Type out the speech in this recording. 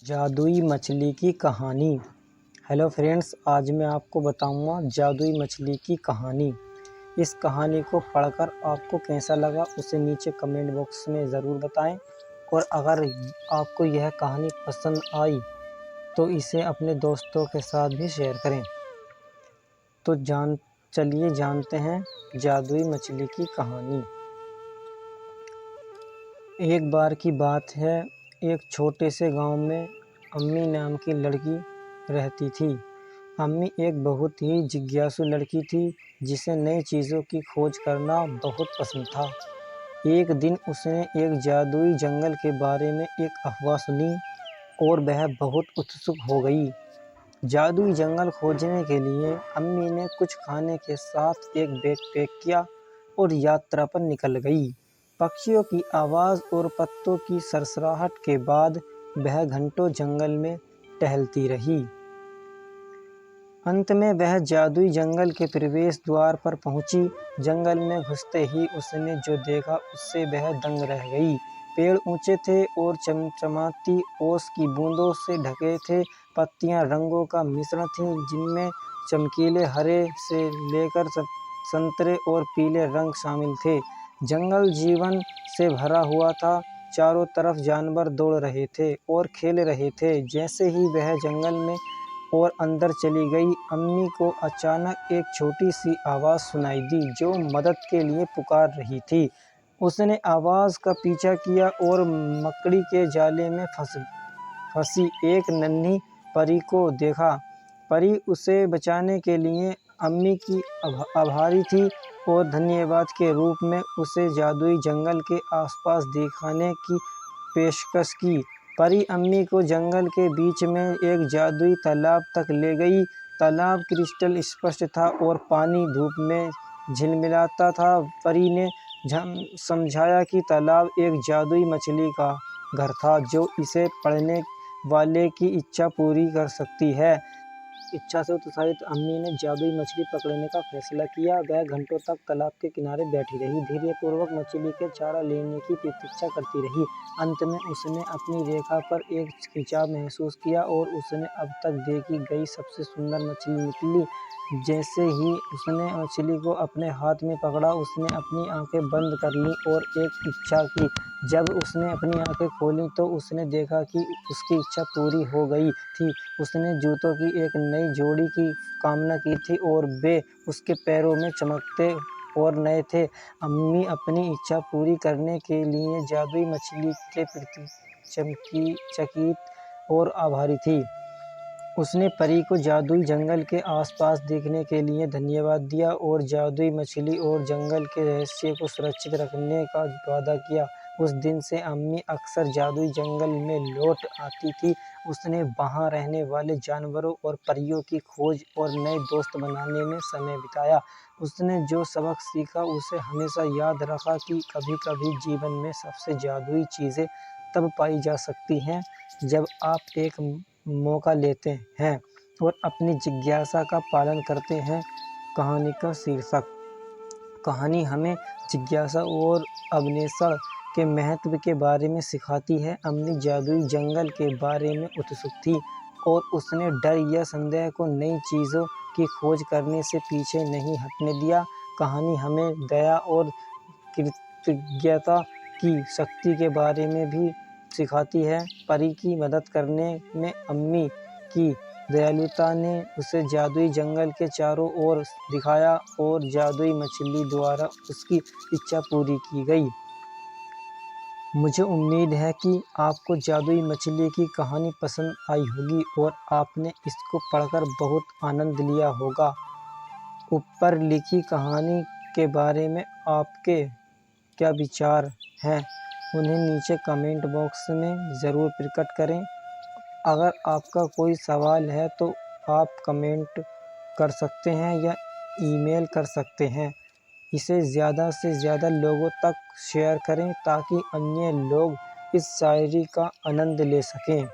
जादुई मछली की कहानी। हेलो फ्रेंड्स, आज मैं आपको बताऊंगा जादुई मछली की कहानी। इस कहानी को पढ़कर आपको कैसा लगा उसे नीचे कमेंट बॉक्स में ज़रूर बताएं। और अगर आपको यह कहानी पसंद आई तो इसे अपने दोस्तों के साथ भी शेयर करें। तो चलिए जानते हैं जादुई मछली की कहानी। एक बार की बात है, एक छोटे से गांव में अम्मी नाम की लड़की रहती थी। अम्मी एक बहुत ही जिज्ञासु लड़की थी जिसे नई चीज़ों की खोज करना बहुत पसंद था। एक दिन उसने एक जादुई जंगल के बारे में एक अफवाह सुनी और वह बहुत उत्सुक हो गई। जादुई जंगल खोजने के लिए अम्मी ने कुछ खाने के साथ एक बैग पैक किया और यात्रा पर निकल गई। पक्षियों की आवाज़ और पत्तों की सरसराहट के बाद वह घंटों जंगल में टहलती रही। अंत में वह जादुई जंगल के प्रवेश द्वार पर पहुंची। जंगल में घुसते ही उसने जो देखा उससे वह दंग रह गई। पेड़ ऊंचे थे और चमचमाती ओस की बूंदों से ढके थे। पत्तियां रंगों का मिश्रण थीं, जिनमें चमकीले हरे से लेकर संतरे और पीले रंग शामिल थे। जंगल जीवन से भरा हुआ था। चारों तरफ जानवर दौड़ रहे थे और खेल रहे थे। जैसे ही वह जंगल में और अंदर चली गई, अम्मी को अचानक एक छोटी सी आवाज़ सुनाई दी जो मदद के लिए पुकार रही थी। उसने आवाज़ का पीछा किया और मकड़ी के जाले में फंसी एक नन्ही परी को देखा। परी उसे बचाने के लिए अम्मी की आभारी थी और धन्यवाद के रूप में उसे जादुई जंगल के आसपास दिखाने की पेशकश की। परी अम्मी को जंगल के बीच में एक जादुई तालाब तक ले गई। तालाब क्रिस्टल स्पष्ट था और पानी धूप में झिलमिलाता था। परी ने समझाया कि तालाब एक जादुई मछली का घर था जो इसे पढ़ने वाले की इच्छा पूरी कर सकती है। इच्छा से उत्साहित अम्मी ने जादुई मछली पकड़ने का फैसला किया। वह घंटों तक तालाब के किनारे बैठी रही, धैर्यपूर्वक मछली के चारा लेने की प्रतीक्षा करती रही। अंत में उसने अपनी रेखा पर एक खिंचाव महसूस किया और उसने अब तक देखी गई सबसे सुंदर मछली निकली। जैसे ही उसने मछली को अपने हाथ में पकड़ा, उसने अपनी आंखें बंद कर लीं और एक इच्छा की। जब उसने अपनी आंखें खोलीं तो उसने देखा कि उसकी इच्छा पूरी हो गई थी। उसने जूतों की एक नई जोड़ी की कामना की थी और वे उसके पैरों में चमकते और नए थे। अम्मी अपनी इच्छा पूरी करने के लिए जादुई मछली के प्रति चकित और आभारी थी। उसने परी को जादुई जंगल के आसपास देखने के लिए धन्यवाद दिया और जादुई मछली और जंगल के रहस्य को सुरक्षित रखने का वादा किया। उस दिन से अम्मी अक्सर जादुई जंगल में लौट आती थी। उसने वहां रहने वाले जानवरों और परियों की खोज और नए दोस्त बनाने में समय बिताया। उसने जो सबक सीखा उसे हमेशा याद रखा कि कभी-कभी जीवन में सबसे जादुई चीज़ें तब पाई जा सकती हैं जब आप एक मौका लेते हैं और अपनी जिज्ञासा का पालन करते हैं। कहानी का शीर्षक। कहानी हमें जिज्ञासा और अन्वेषण के महत्व के बारे में सिखाती है। अम्मी जादुई जंगल के बारे में उत्सुक थी और उसने डर या संदेह को नई चीज़ों की खोज करने से पीछे नहीं हटने दिया। कहानी हमें दया और कृतज्ञता की शक्ति के बारे में भी सिखाती है। परी की मदद करने में अम्मी की दयालुता ने उसे जादुई जंगल के चारों ओर दिखाया और जादुई मछली द्वारा उसकी इच्छा पूरी की गई। मुझे उम्मीद है कि आपको जादुई मछली की कहानी पसंद आई होगी और आपने इसको पढ़कर बहुत आनंद लिया होगा। ऊपर लिखी कहानी के बारे में आपके क्या विचार हैं, उन्हें नीचे कमेंट बॉक्स में ज़रूर प्रकट करें। अगर आपका कोई सवाल है तो आप कमेंट कर सकते हैं या ईमेल कर सकते हैं। इसे ज़्यादा से ज़्यादा लोगों तक शेयर करें ताकि अन्य लोग इस शायरी का आनंद ले सकें।